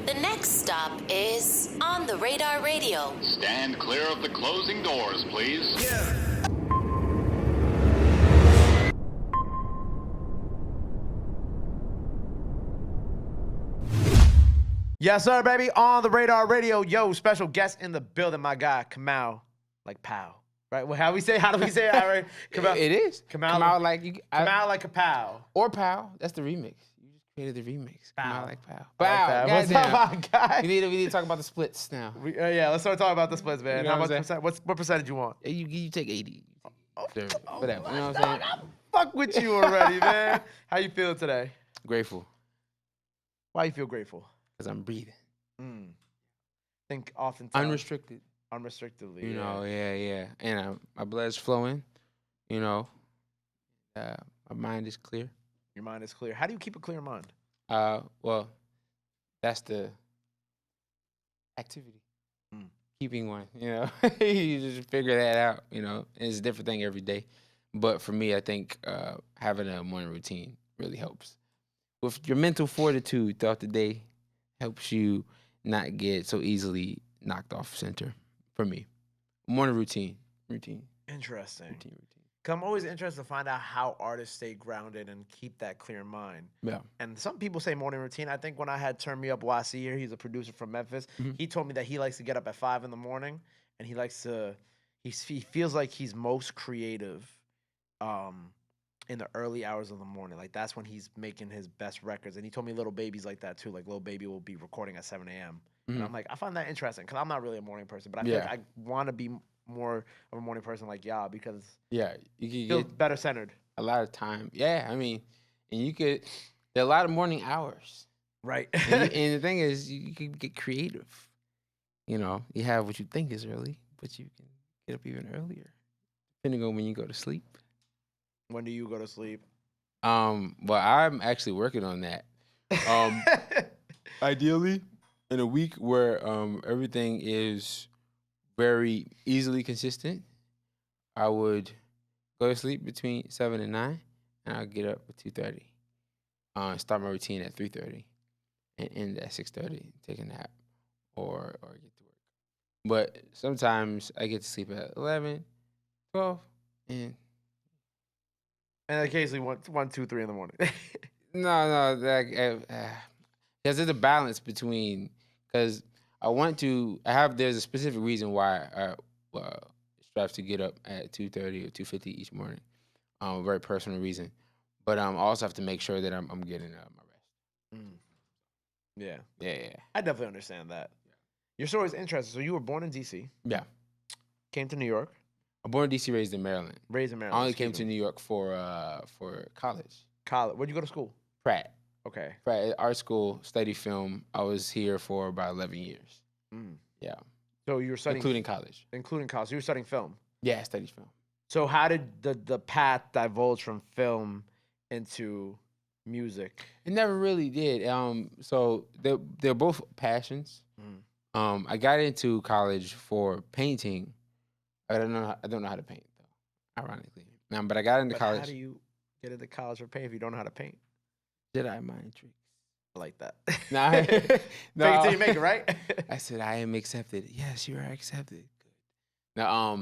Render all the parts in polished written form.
The next stop is On the Radar Radio. Stand clear of the closing doors, please. Yes, sir, baby. On the Radar Radio. Yo, special guest in the building, my guy, Kamauu, like pow. Right? Well, how do we say it? All right. Kamauu. It is. Kamauu like Kamauu like a pow. Or pow. That's the remix. You just created the remix. Pow. Kamauu like pow. Pow. What's up, my guy? We need to talk about the splits now. Yeah, let's start talking about the splits, man. You know How what much I'm saying? what percentage you want? You take 80. Whatever. Oh, You know what I'm saying? Fuck with you already, man. How you feeling today? Grateful. Why you feel grateful? Because I'm breathing. Think oftentimes Unrestricted. unrestrictedly. You know, yeah. And my blood's flowing. You know, my mind is clear. Your mind is clear. How do you keep a clear mind? Well, that's the activity. Keeping one, you know. You just figure that out, you know. And it's a different thing every day. But for me, I think having a morning routine really helps. With your mental fortitude throughout the day helps you not get so easily knocked off center. For me, morning routine. Interesting. Cause I'm always interested to find out how artists stay grounded and keep that clear mind. Yeah. And some people say morning routine. I think when I had Turn Me Up YC here, he's a producer from Memphis. He told me that he likes to get up at 5 in the morning, and he likes to. He feels like he's most creative, in the early hours of the morning. Like that's when he's making his best records. And he told me Little Baby's like that too. Like Little Baby will be recording at 7 a.m. And I'm like, I find that interesting because I'm not really a morning person, but I feel like I want to be more of a morning person like y'all because you can feel get better centered. a lot of time. Yeah, I mean, and you could. There are a lot of morning hours. Right. And the thing is, you can get creative. You know, you have what you think is early, but you can get up even earlier, depending on when you go to sleep. When do you go to sleep? Well, I'm actually working on that. Ideally, in a week where everything is very easily consistent, I would go to sleep between 7 and 9, and I'll get up at 2:30. Start my routine at 3:30, and end at 6:30. Take a nap, or get to work. But sometimes I get to sleep at 11, 12, and occasionally 1, 2, 3 in the morning. no, because there's a balance between, because there's a specific reason why I strive to get up at 2:30 or 2:50 each morning. A very personal reason. But I also have to make sure that I'm getting my rest. Yeah. Yeah. I definitely understand that. Your story is interesting. So you were born in D.C. Yeah. Came to New York. I'm born in D.C., raised in Maryland. Raised in Maryland. I only came to New York for college. College. Where'd you go to school? Pratt. Okay. Pratt art school, studied film. I was here for about 11 years. Yeah. So you were studying... Including college. Including college. So you were studying film? Yeah, I studied film. So how did the path divulge from film into music? It never really did. So they're both passions. I got into college for painting. I don't know how to paint though, ironically. But I got into college. How do you get into college for paint if you don't know how to paint? Jedi mind tricks. I like that. No. Fake it till you make it, right? I said I am accepted. Yes, you are accepted. Good. Now,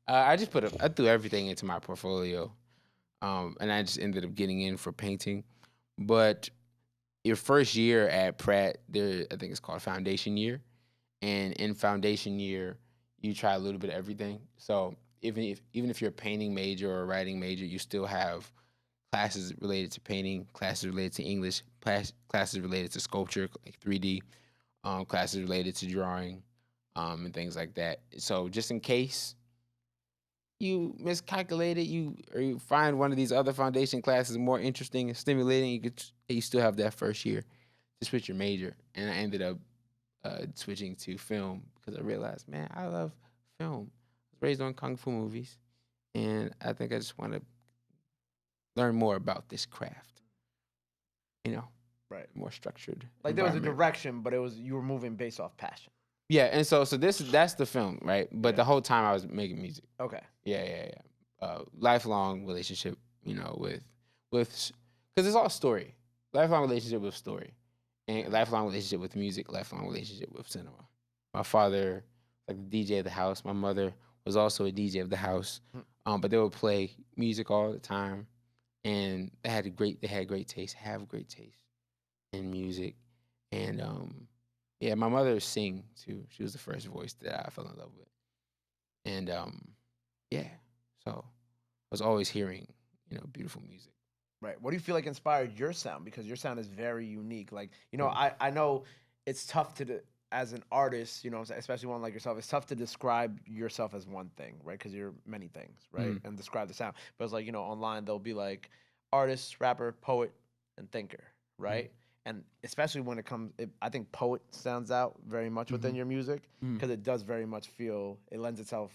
I threw everything into my portfolio, and I just ended up getting in for painting. But your first year at Pratt, I think it's called foundation year, and in foundation year, you try a little bit of everything. So even if you're a painting major or a writing major, you still have classes related to painting, classes related to English, classes related to sculpture, like 3D, classes related to drawing, and things like that. So just in case you miscalculated, you find one of these other foundation classes more interesting and stimulating, you still have that first year to switch your major. And I ended up switching to film because I realized, man, I love film. I was raised on kung fu movies, and I think I just want to learn more about this craft. You know, right? More structured. Like there was a direction, but you were moving based off passion. Yeah, and so that's the film, right? But the whole time I was making music. Okay. Yeah. Lifelong relationship, you know, with because it's all story. Lifelong relationship with story, And lifelong relationship with music, lifelong relationship with cinema. My father, like the DJ of the house. My mother was also a DJ of the house. But they would play music all the time, and they had great taste, have great taste in music, and yeah, my mother sing too. She was the first voice that I fell in love with, and yeah, so I was always hearing beautiful music. Right. What do you feel like inspired your sound? Because your sound is very unique. Like, Mm. I know it's tough as an artist, especially one like yourself, it's tough to describe yourself as one thing, right? Because you're many things, right? And describe the sound. But it's like, online they'll be like artist, rapper, poet, and thinker, right? And especially when I think poet stands out very much within your music because it does very much it lends itself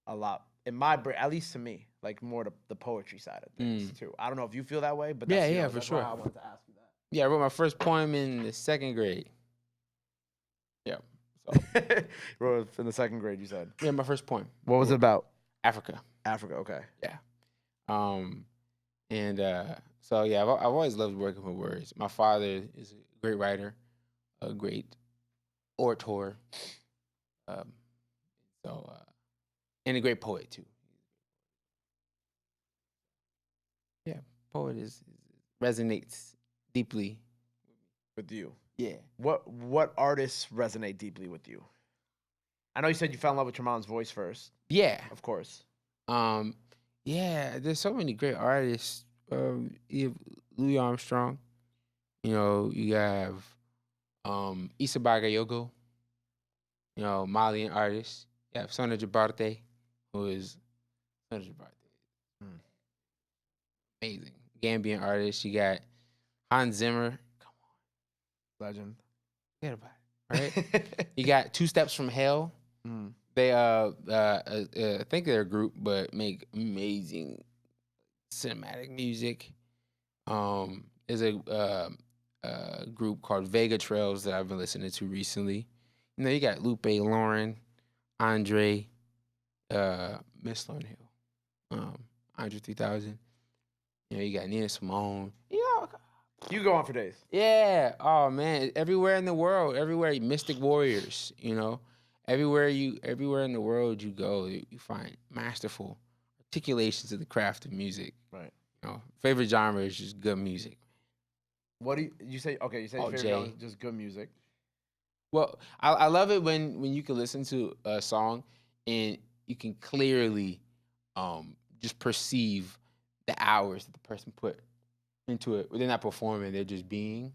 a lot in my brain, at least to me, like more to the poetry side of things too. I don't know if you feel that way, but that's, Yeah, for that's sure. why I wanted to ask you that. Yeah, I wrote my first poem in the second grade. Yeah. So Wrote it in the second grade, you said. yeah, my first poem. What was it about? Africa. Africa, okay. Yeah. And so yeah, I've always loved working with words. My father is a great writer, a great orator, um, and a great poet too. Yeah, poet resonates deeply With you. Yeah. What artists resonate deeply with you? I know you said you fell in love with your mom's voice first, Yeah. of course. Yeah, there's so many great artists. You have Louis Armstrong. You have Issa Bagayogo, Malian artist. You have Sona Jabarte, who is Sona Jabarte. Amazing. Gambian artist. You got Hans Zimmer. Come Legend. on. Forget about it. Right? You got Two Steps from Hell. Mm. They I think they're a group, but make amazing cinematic music. There's a group called Vega Trails that I've been listening to recently. You got Lupe, Lauren, Andre, Miss Lauryn Hill, Andre 3000. You got Nina Simone. You go on for days. Yeah. Oh man, everywhere in the world, everywhere Mystic Warriors. Everywhere in the world you go, you find masterful articulations of the craft of music. Right. Favorite genre is just good music. What do you say? Okay, you say your favorite genre is just good music. Well, I love it when you can listen to a song and you can clearly just perceive the hours that the person put into it. They're not performing; they're just being.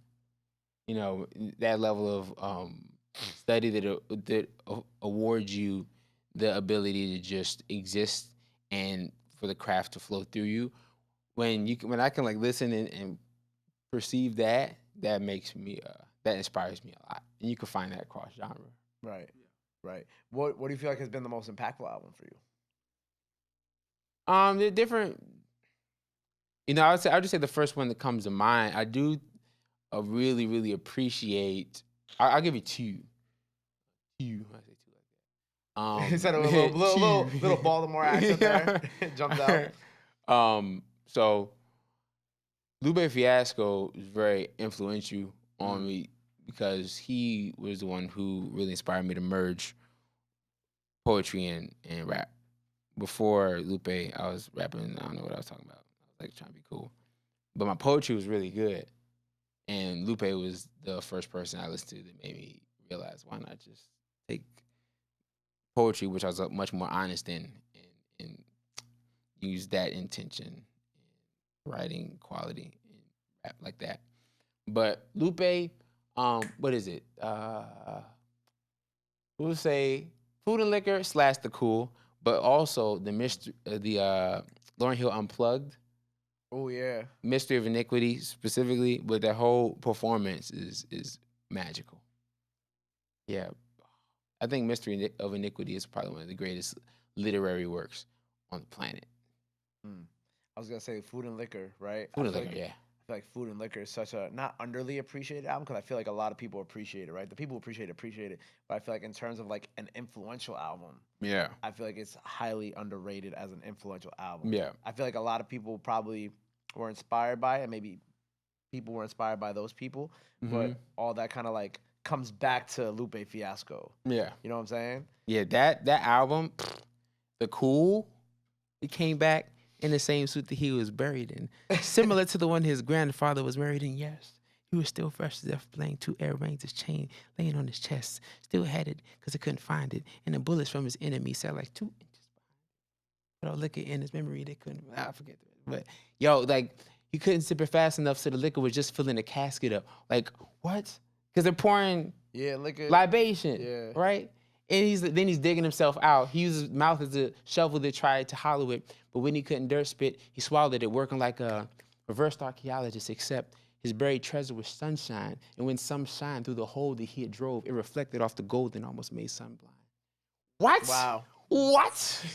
That level of study that awards you the ability to just exist and for the craft to flow through you. When I can like listen and perceive that makes me that inspires me a lot, and you can find that across genre. Right. Right. What do you feel like has been the most impactful album for you? They're different. I would just say the first one that comes to mind. I do really, really appreciate. I'll give you two. Two. I say two like that. You said a little Baltimore accent there. Jumped out. So Lupe Fiasco is very influential on me because he was the one who really inspired me to merge poetry and rap. Before Lupe, I was rapping. I don't know what I was talking about. I was like trying to be cool, but my poetry was really good. And Lupe was the first person I listened to that made me realize why not just take poetry, which I was much more honest in, and use that intention in writing quality and rap like that. But Lupe, what is it? We'll say Food and Liquor / The Cool, but also the Lauryn Hill Unplugged. Oh yeah. Mystery of Iniquity specifically, but that whole performance is magical. Yeah. I think Mystery of Iniquity is probably one of the greatest literary works on the planet. I was gonna say Food and Liquor, right? Food and Liquor, yeah. I feel like Food and Liquor is such a not underly appreciated album because I feel like a lot of people appreciate it, right? The people who appreciate it, but I feel like in terms of like an influential album, Yeah. I feel like it's highly underrated as an influential album. Yeah. I feel like a lot of people probably were inspired by it, maybe people were inspired by those people, Mm-hmm. but all that kind of like comes back to Lupe Fiasco. Yeah. You know what I'm saying? Yeah, that album, The Cool, he came back in the same suit that he was buried in. Similar to the one his grandfather was buried in, yes. He was still fresh as death, playing 2 air rings, his chain laying on his chest. Still had it because he couldn't find it. And the bullets from his enemy sat like 2 inches behind. But liquor in his memory, they couldn't, I forget. But yo, like, he couldn't sip it fast enough so the liquor was just filling the casket up. Like, what? Because they're pouring Yeah, liquor. libation, Yeah. right? And then he's digging himself out. He used his mouth as a shovel to try to hollow it. But when he couldn't dirt spit, he swallowed it, working like a reverse archaeologist, except his buried treasure was sunshine. And when sun shined through the hole that he had drove, it reflected off the gold and almost made sun blind. What? Wow. What?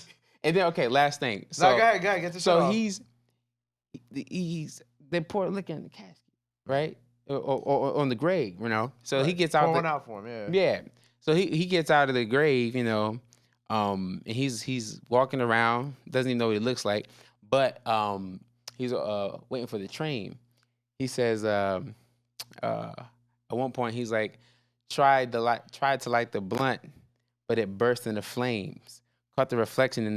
And then, okay, last thing. So, No, go ahead, get the so shit off. they pour liquor in the casket, right? Or on the grave, you know? So he gets out. Pour one out for him, yeah. Yeah. So he gets out of the grave, you know, and he's walking around, doesn't even know what he looks like, but he's waiting for the train. He says at one point he's like tried to light the blunt, but it burst into flames. Caught the reflection in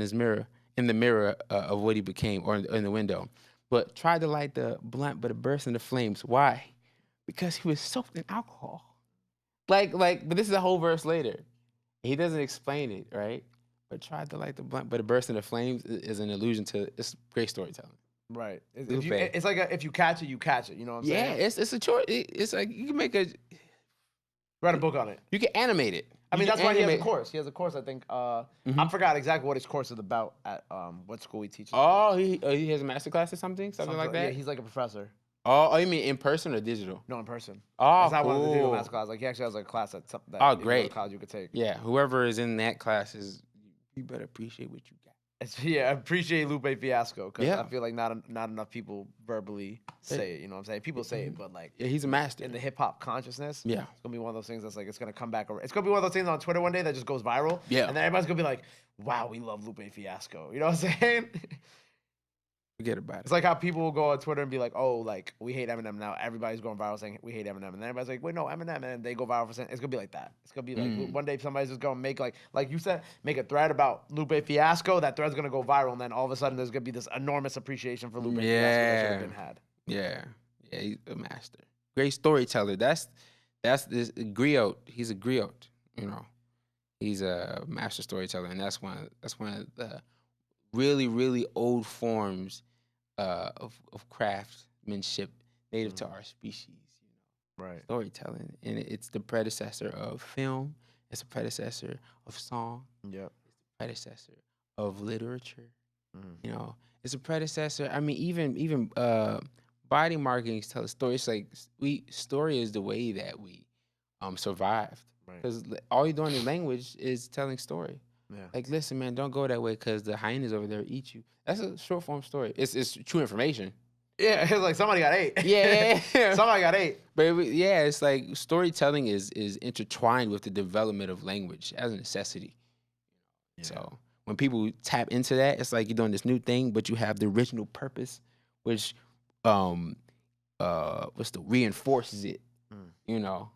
the mirror of what he became, or in the window. But tried to light the blunt, but it burst into flames. Why? Because he was soaked in alcohol. But this is a whole verse later. He doesn't explain it, right? But tried to light the blunt, but it burst into flames is an allusion to it's great storytelling. Right. It's like if you catch it, you catch it. You know what I'm saying? Yeah, it's a choice. It's like you can Write a book on it. you can animate it. I mean, You that's can why he has a animate- course. He has a course, I think. I forgot exactly what his course is about at what school he teaches. Oh, he has a master class or something like that. Yeah, he's like a professor. Oh, you mean in person or digital? No, in person. Oh, That's not one of the digital cool. master classes. Like he actually has like a class at something that Oh, if you go to great. college you could take. Yeah, whoever is in that class you better appreciate what you got. Yeah, I appreciate Lupe Fiasco because Yeah. I feel like not enough people verbally say it. You know what I'm saying? People say it, but like Yeah, he's a master. in the hip hop consciousness, Yeah. it's gonna be one of those things that's like it's gonna come back. It's gonna be one of those things on Twitter one day that just goes viral. Yeah. and then everybody's gonna be like, "Wow, we love Lupe Fiasco." You know what I'm saying? Forget about it. It's like how people will go on Twitter and be like, "Oh, like we hate Eminem now." Everybody's going viral saying we hate Eminem, and then everybody's like, "Wait, no, Eminem," and they go viral for saying it's gonna be like that. It's gonna be like one day somebody's just gonna make like you said, make a thread about Lupe Fiasco. That thread's gonna go viral, and then all of a sudden there's gonna be this enormous appreciation for Lupe Fiasco that should have been had. Yeah, he's a master. Great storyteller. That's this griot. He's a griot. You know, he's a master storyteller, and that's one of the really, really old forms of craftsmanship native to our species. You know, Right. storytelling, and it's the predecessor of film. It's a predecessor of song. Yep. It's the predecessor of literature. Mm. You know, it's a predecessor. I mean, even body markings tell a story. It's like story is the way that we survived. Right. Because all you're doing in language is telling story. Yeah. Like, listen, man, don't go that way because the hyenas over there eat you. That's a short form story. It's true information. Yeah, it's like somebody got ate. Yeah. Somebody got ate. But yeah, it's like storytelling is intertwined with the development of language as a necessity. Yeah. So when people tap into that, it's like you're doing this new thing, but you have the original purpose, which reinforces it. You know,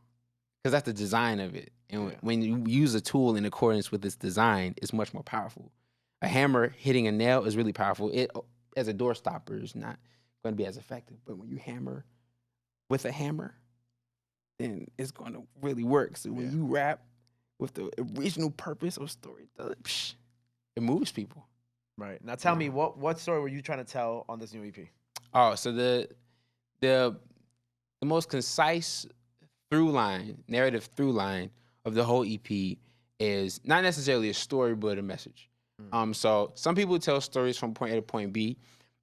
because that's the design of it. And when you use a tool in accordance with its design, it's much more powerful. A hammer hitting a nail is really powerful. It as a door stopper is not going to be as effective. But when you hammer with a hammer, then it's going to really work. So when you rap with the original purpose of storytelling, it moves people. Right. Now tell me what story were you trying to tell on this new EP? Oh, so the most concise narrative through line of the whole EP is not necessarily a story, but a message. So some people tell stories from point A to point B.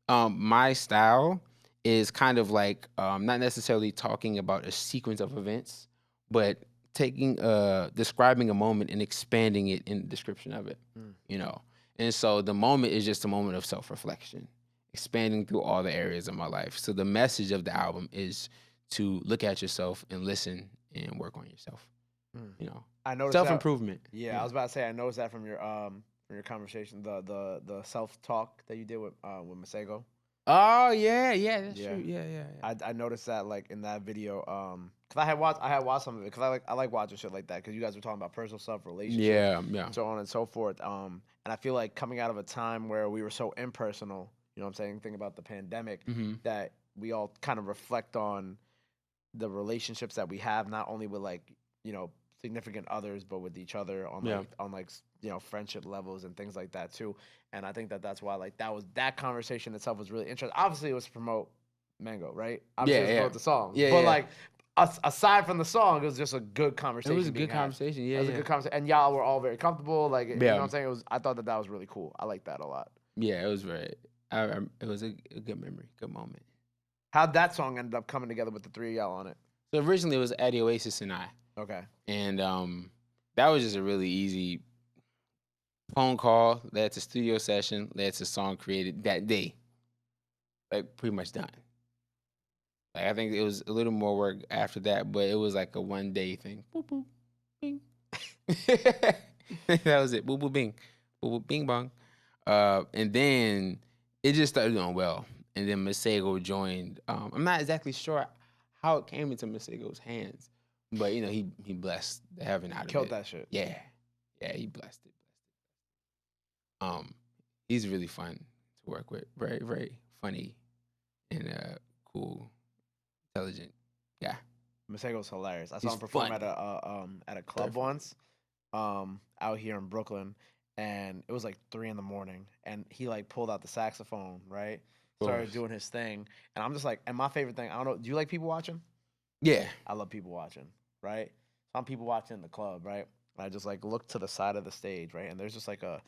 My style is kind of like not necessarily talking about a sequence of events, but describing a moment and expanding it in the description of it, you know? And so the moment is just a moment of self-reflection, expanding through all the areas of my life. So the message of the album is to look at yourself and listen and work on yourself. You know, I noticed self-improvement. Yeah, I was about to say I noticed that from your conversation, the self-talk that you did with Masego. Oh yeah, that's Yeah. true. Yeah. I noticed that like in that video, cause I had watched some of it, cause I like watching shit like that, cause you guys were talking about personal stuff, relationships, Yeah. so on and so forth. And I feel like coming out of a time where we were so impersonal, you know what I'm saying? Think about the pandemic, Mm-hmm. that we all kind of reflect on the relationships that we have, not only with like, you know, significant others, but with each other on Yeah. you know, friendship levels and things like that too. And I think that that's why like that conversation itself was really interesting. Obviously, it was to promote Mango, right? Obviously, it was to promote the song, but like aside from the song, it was just a good It conversation. was a being good had. conversation. It was a good conversation, and y'all were all very comfortable. Like, you know Yeah. what I'm saying? It was. I thought that was really cool. I like that a lot. Yeah, it was very. It was a good memory, good moment. How'd that song ended up coming together with the three of y'all on it? So originally it was Eddie Oasis and I, Okay. and that was just a really easy phone call. Led to studio session. Led to song created that day. Like pretty much done. Like I think it was a little more work after that, but it was like a 1 day thing. Boop boop, bing. That was it. Boop boop bing, boop boop bing bong. And then it just started doing well. And then Masego joined. I'm not exactly sure how it came into Masego's hands, but you know he blessed the heaven out of Killed it. that shit. Yeah, he blessed it. He's really fun to work with. Very very funny and cool, intelligent. Yeah. Masego's hilarious. I saw He's him perform funny. at a club once, out here in Brooklyn, and it was like 3 in the morning, and he like pulled out the saxophone, right? Started course. doing his thing, and I'm just like, and my favorite thing, I don't know, do you like people watching? Yeah. I love people watching, right? Some people watching in the club, right? I just like look to the side of the stage, right? And there's just like a,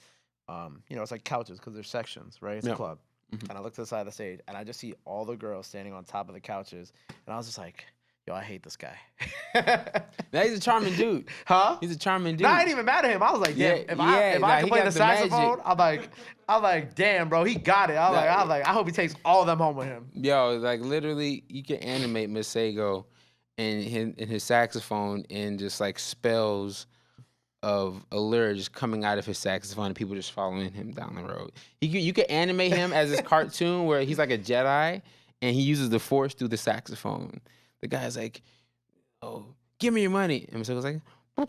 you know, it's like couches because there's sections, right? It's a Yeah. club. Mhm. And I look to the side of the stage and I just see all the girls standing on top of the couches. And I was just like, yo, I hate this guy. Now he's a charming dude. Huh? He's a charming dude. No, I ain't even mad at him. I was like, damn, Yeah, if yeah, I he can play got the the saxophone, magic. I'm like, damn, bro, he got it. I hope he takes all of them home with him. Yo, like literally, you can animate Masego and his saxophone and just like spells of a lyric just coming out of his saxophone and people just following him down the road. You could animate him as this cartoon where he's like a Jedi and he uses the Force through the saxophone. The guy's like, "Oh, give me your money," and Masego's like, and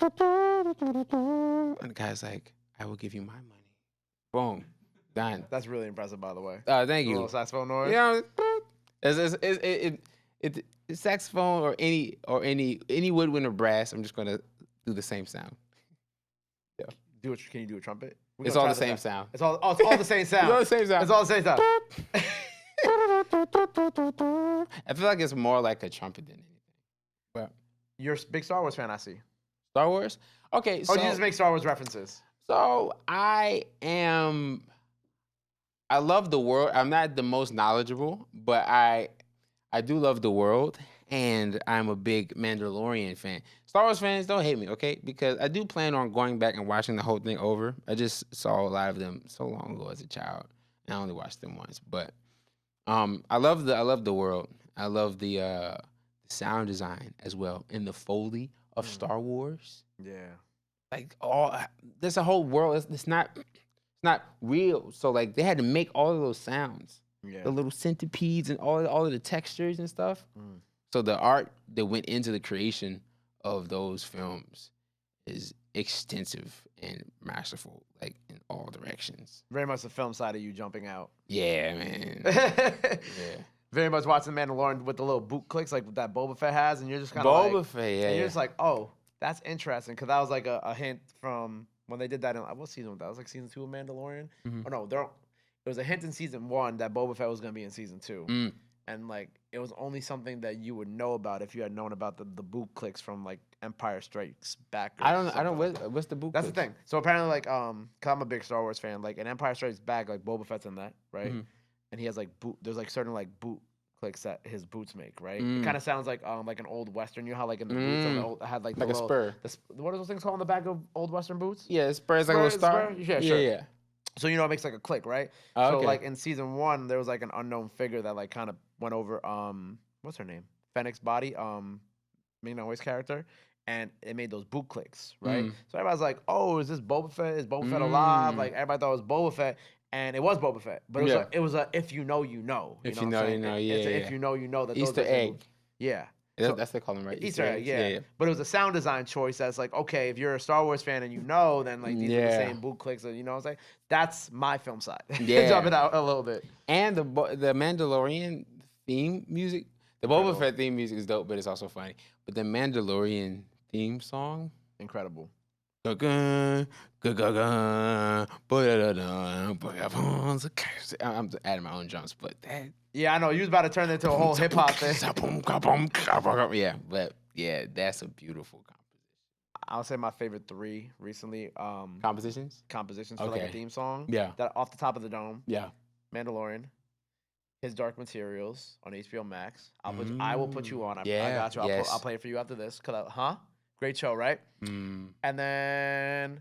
the guy's like, "I will give you my money." Boom, done. That's really impressive, by the way. Thank The you. little saxophone noise. You know, it's saxophone or any woodwind or brass. I'm just gonna do the same sound. Yeah, Can you do a trumpet? We're it's gonna all try the this same out. sound. It's all the same sound. It's all the same sound. It's all the same sound. I feel like it's more like a trumpet than anything. But You're a big Star Wars fan, I see. Star Wars. Okay, so Oh, you just make Star Wars references. so I am. I love the world. I'm not the most knowledgeable, but I do love the world, and I'm a big Mandalorian fan. Star Wars fans, don't hate me, okay? Because I do plan on going back and watching the whole thing over. I just saw a lot of them so long ago as a child, and I only watched them once. But I love the world. I love the sound design as well, and the Foley of Star Wars. Yeah. Like there's a whole world. It's not real. So like they had to make all of those sounds, Yeah. the little centipedes and all of the textures and stuff. Mm. So the art that went into the creation of those films is extensive and masterful, like in all directions. Very much the film side of you jumping out. Yeah, man. Yeah. Very much watching Mandalorian with the little boot clicks like that Boba Fett has, and you're just kind of Boba like, Fett, yeah. and you're just like, oh, that's interesting, because that was like a hint from when they did that in what season was that? It was like season 2 of Mandalorian. Mhm. Oh no, it was a hint in season 1 that Boba Fett was gonna be in season 2. Mm. And like it was only something that you would know about if you had known about the boot clicks from like Empire Strikes Back. I don't. like that. What's the boot? That's the clicks? thing. So apparently, like, cause I'm a big Star Wars fan. Like, in Empire Strikes Back, like Boba Fett's in that, right? Mhm. And he has like there's like certain like boot clicks that his boots make, right? Mm. It kind of sounds like an old Western. You know how like in the boots on the old had like the Like a little, spur. what are those things called on the back of old Western boots? Yeah, Spur's like a little star. Yeah, sure. Yeah. So you know it makes like a click, right? Oh, So okay. like in season 1, there was like an unknown figure that like kind of went over what's her name? Fennec's body, Ming-Na Wen's character, and it made those boot clicks, right? Mm. So everybody's like, oh, is this Boba Fett? Is Boba Fett alive? Mm. Like everybody thought it was Boba Fett. and it was Boba Fett, but it was a if you know you know. If know you what know, I'm you saying? know, It's a yeah. if you know you know that Easter those egg. Yeah. Yeah, So, that's what they call them, right? Easter egg, eggs? yeah. But it was a sound design choice that's like, okay, if you're a Star Wars fan and you know, then like these are the same boot clicks, you know what I'm saying? That's my film side. Yeah. Drop it out a little bit. And the Mandalorian theme music, the Boba Fett theme music is dope, but it's also funny. But the Mandalorian theme song, incredible. I'm adding my own jumps, but that. Yeah, I know. You was about to turn into a whole hip hop thing. Yeah, but yeah, that's a beautiful composition. I'll say my favorite 3 recently. Compositions for like a theme song. Yeah. That Off the Top of the Dome. Yeah. Mandalorian. His Dark Materials on HBO Max. I will put you on. I got you. I'll play it for you after this. Great show, right? And then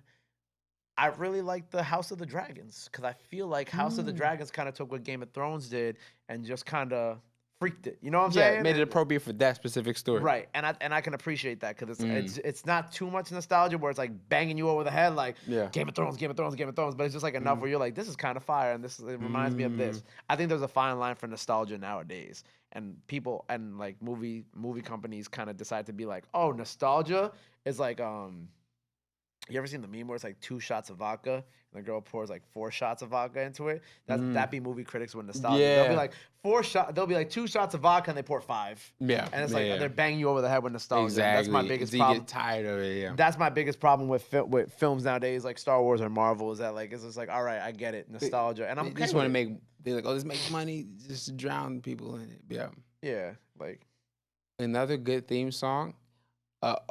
I really like the House of the Dragons because I feel like House of the Dragons kind of took what Game of Thrones did and just kind of freaked it. You know what I'm saying? Yeah, made it appropriate for that specific story. Right, and I can appreciate that because it's not too much nostalgia where it's like banging you over the head like Game of Thrones, but it's just like enough where you're like, this is kind of fire and it reminds me of this. I think there's a fine line for nostalgia nowadays, and people and like movie companies kind of decide to be like, oh, nostalgia is like you ever seen the meme where it's like 2 shots of vodka and the girl pours like 4 shots of vodka into it? That be movie critics with nostalgia. Yeah. They'll be like they'll be like 2 shots of vodka and they pour 5. Yeah. And it's like they're banging you over the head with nostalgia. Exactly. That's my biggest so problem. You get tired of it, yeah. That's my biggest problem with films nowadays, like Star Wars or Marvel, is that like it's just like, all right, I get it, nostalgia, and I'm they just want to make. They're like, oh, let's make money, just drown people in it. Yeah. Yeah, like another good theme song.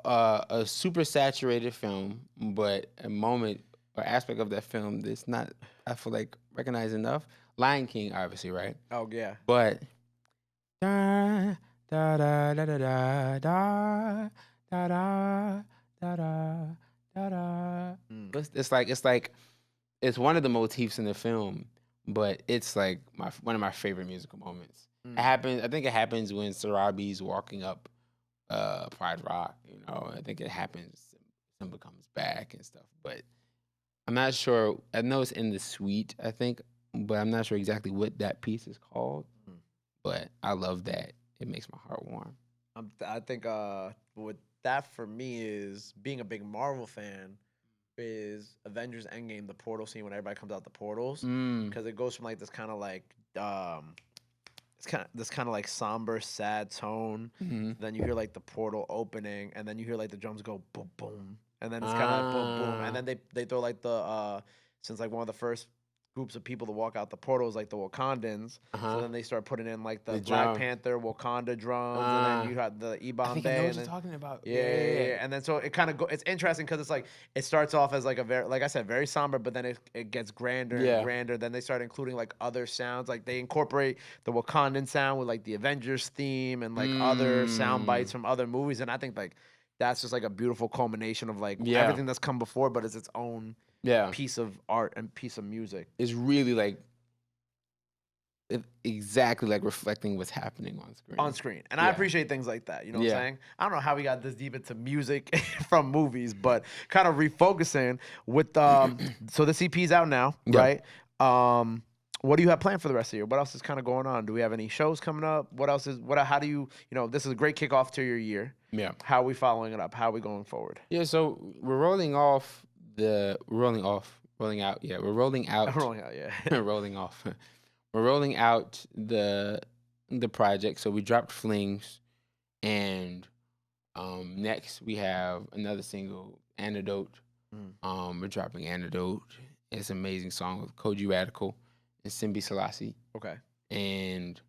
A super saturated film, but a moment or aspect of that film that's not, I feel like, recognized enough. Lion King, obviously, right? Oh yeah. But da da da da da da da da da da da da. It's like it's one of the motifs in the film, but it's like one of my favorite musical moments. It happens. I think it happens when Sarabi's walking up Pride Rock, I think it happens. Simba comes back and stuff, but I'm not sure. I know it's in the suite, I think, but I'm not sure exactly what that piece is called. But I love that. It makes my heart warm. I think what that for me is being a big Marvel fan is Avengers Endgame, the portal scene when everybody comes out the portals, because it goes from like this kind of like this kind of like somber, sad tone. Then you hear like the portal opening, and then you hear like the drums go boom, boom, and then it's kind of boom, boom, and then they throw like the since like one of the first groups of people to walk out the portal is like the Wakandans. So then they start putting in like the Black Panther Wakanda drums, and then you had the Ibom I think Bay. I know what you're talking about. Yeah. And then so it kind of it's interesting because it's like it starts off as like a very, like I said, very somber, but then it gets grander and grander. Then they start including like other sounds, like they incorporate the Wakandan sound with like the Avengers theme and like other sound bites from other movies, and I think like that's just like a beautiful culmination of like everything that's come before, but it's its own piece of art and piece of music. It's really like exactly like reflecting what's happening on screen. And I appreciate things like that. You know what I'm saying? I don't know how we got this deep into music from movies, but kind of refocusing with so the CP's out now, right? What do you have planned for the rest of the year? What else is kind of going on? Do we have any shows coming up? How do you this is a great kickoff to your year. Yeah. How are we following it up? How are we going forward? Yeah, so we're rolling out. We're rolling out the project. So we dropped Flings, and next we have another single, Antidote. We're dropping Antidote. It's an amazing song with Koji Radical and Simbi Selassie. Okay. And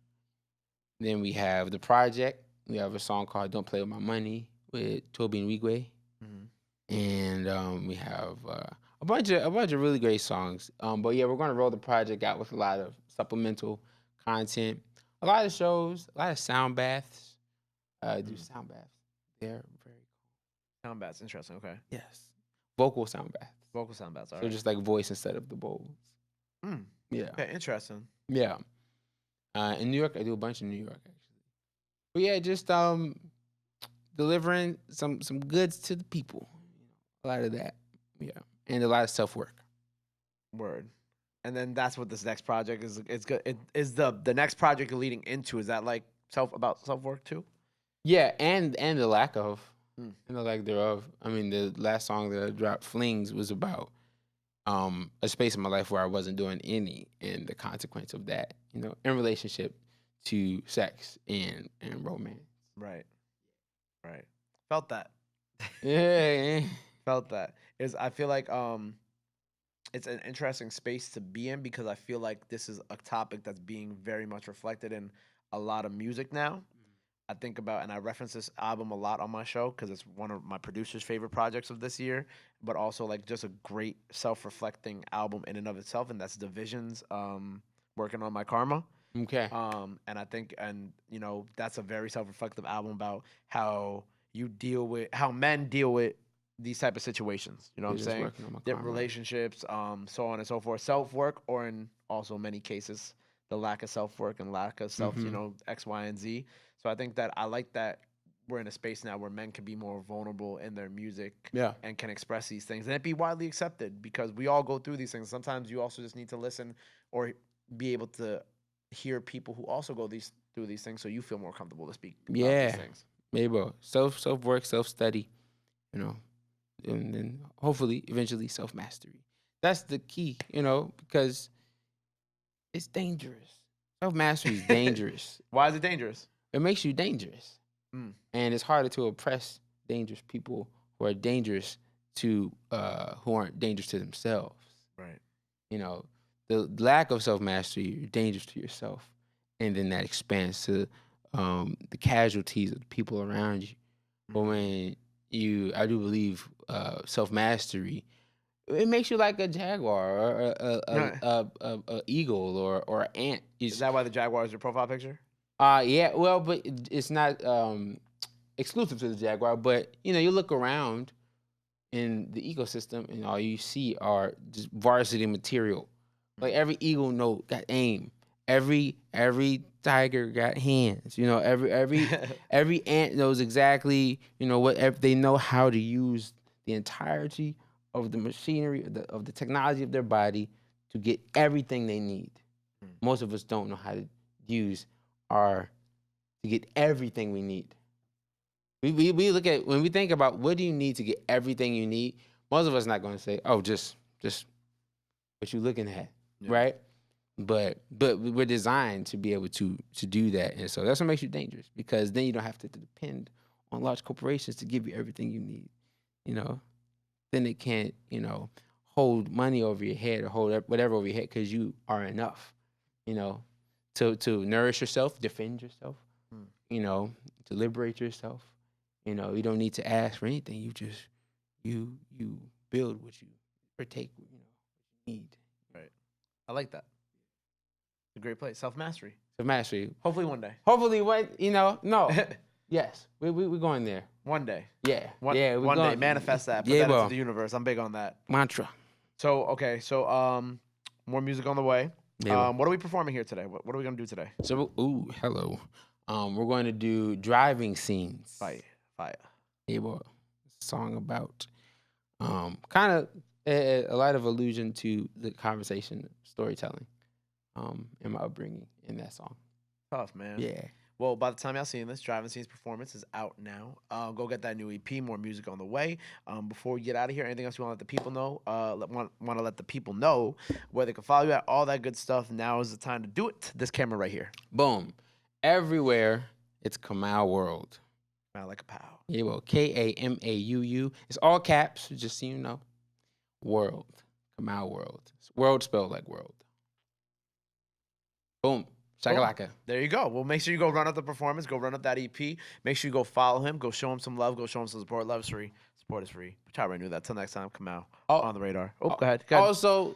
then we have the project. We have a song called Don't Play With My Money with Toby and Wigwe. And we have a bunch of really great songs. But yeah, we're going to roll the project out with a lot of supplemental content, a lot of shows, a lot of sound baths. Do sound baths. They're very cool. Sound baths, interesting. Okay. Yes. Vocal sound baths. Vocal sound baths. All right. So just like voice instead of the bowls. Yeah. Okay, interesting. Yeah. In New York, I do a bunch in New York actually. But yeah, just delivering some goods to the people. A lot of that. Yeah. And a lot of self-work. Word. And then that's what this next project is. It's good. It is the next project you're leading into. Is that like about self work too? Yeah, and the lack of, Mm. and the lack thereof. I mean, the last song that I dropped, Flings, was about a space in my life where I wasn't doing any, and the consequence of that, in relationship to sex and romance. Right. Right. Felt that. Yeah. Felt that. I feel like it's an interesting space to be in because I feel like this is a topic that's being very much reflected in a lot of music now. I think about, and I reference this album a lot on my show because it's one of my producer's favorite projects of this year, but also like just a great self-reflecting album in and of itself, and that's Division's Working on My Karma. Okay. And I think, and that's a very self-reflective album about how how men deal with these type of situations. You know what I'm Just saying? working on my Different karma. relationships, so on and so forth. Self-work, or in also many cases, the lack of self-work and lack of self, X, Y, and Z. So I think that I like that we're in a space now where men can be more vulnerable in their music, Yeah. and can express these things and it be widely accepted because we all go through these things. Sometimes you also just need to listen or be able to hear people who also go through these things so you feel more comfortable to speak about these Yeah. things. Maybe self work, self study, and then hopefully eventually self mastery. That's the key, because it's dangerous. Self mastery is dangerous. Why is it dangerous? It makes you dangerous. Mm. And it's harder to oppress dangerous people who are dangerous to who aren't dangerous to themselves. Right. The lack of self mastery, you're dangerous to yourself, and then that expands to the casualties of the people around you. But when I do believe self mastery, it makes you like a jaguar or a eagle or an ant. Is that why the Jaguar is your profile picture? Yeah, well, but it's not exclusive to the jaguar. But you look around in the ecosystem, and all you see are just varsity material. Like every eagle note got aim. Every tiger got hands. Every ant knows exactly what they know how to use the entirety of the machinery of the technology of their body to get everything they need. Most of us don't know how to use to get everything we need. We look at, when we think about what do you need to get everything you need, most of us not going to say, oh, just what you looking at, right? But we're designed to be able to do that, and so that's what makes you dangerous, because then you don't have to depend on large corporations to give you everything you need. Then it can't hold money over your head or hold whatever over your head, because you are enough. To nourish yourself, defend yourself, to liberate yourself. You don't need to ask for anything. You just you build what you partake, what you need. Right. I like that. It's a great place. Self-mastery. Self-mastery. Hopefully one day. Hopefully, no. Yes, we're going there. One day. Yeah. One day. Manifest that. Put that into the universe. I'm big on that. Mantra. So more music on the way. What are we performing here today? What are we gonna do today? So, hello. We're going to do driving scenes. Fire. Yeah, well, it's a song about kind of a lot of allusion to the conversation, storytelling, and my upbringing in that song. Tough, man. Yeah. Well, by the time y'all seeing this, Driving Scenes Performance is out now. Go get that new EP. More music on the way. Before we get out of here, anything else you want to let the people know? Want to let the people know where they can follow you at, all that good stuff. Now is the time to do it. This camera right here. Boom. Everywhere, it's Kamauu World. Smile like a pow. Yeah, well, Kamauu. It's all caps, just so you know. World. Kamauu World. It's world spelled like world. Boom. Shakalaka. There you go. Well, make sure you go run up the performance. Go run up that EP. Make sure you go follow him. Go show him some love. Go show him some support. Love is free. Support is free. We already knew that. Till next time, Kamauu on the radar. Go ahead. Also,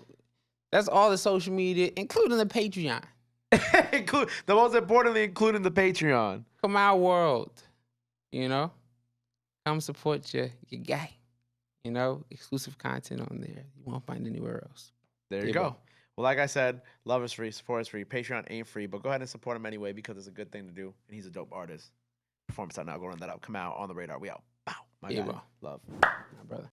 that's all the social media, including the Patreon. Importantly, including the Patreon. Kamauu World. Come support your guy. Exclusive content on there. You won't find anywhere else. There you go. Well, like I said, love is free, support is free. Patreon ain't free, but go ahead and support him anyway because it's a good thing to do, and he's a dope artist. Performance out now. Go run that out. Come out on the radar. We out. Bow. My guy. Love. My brother.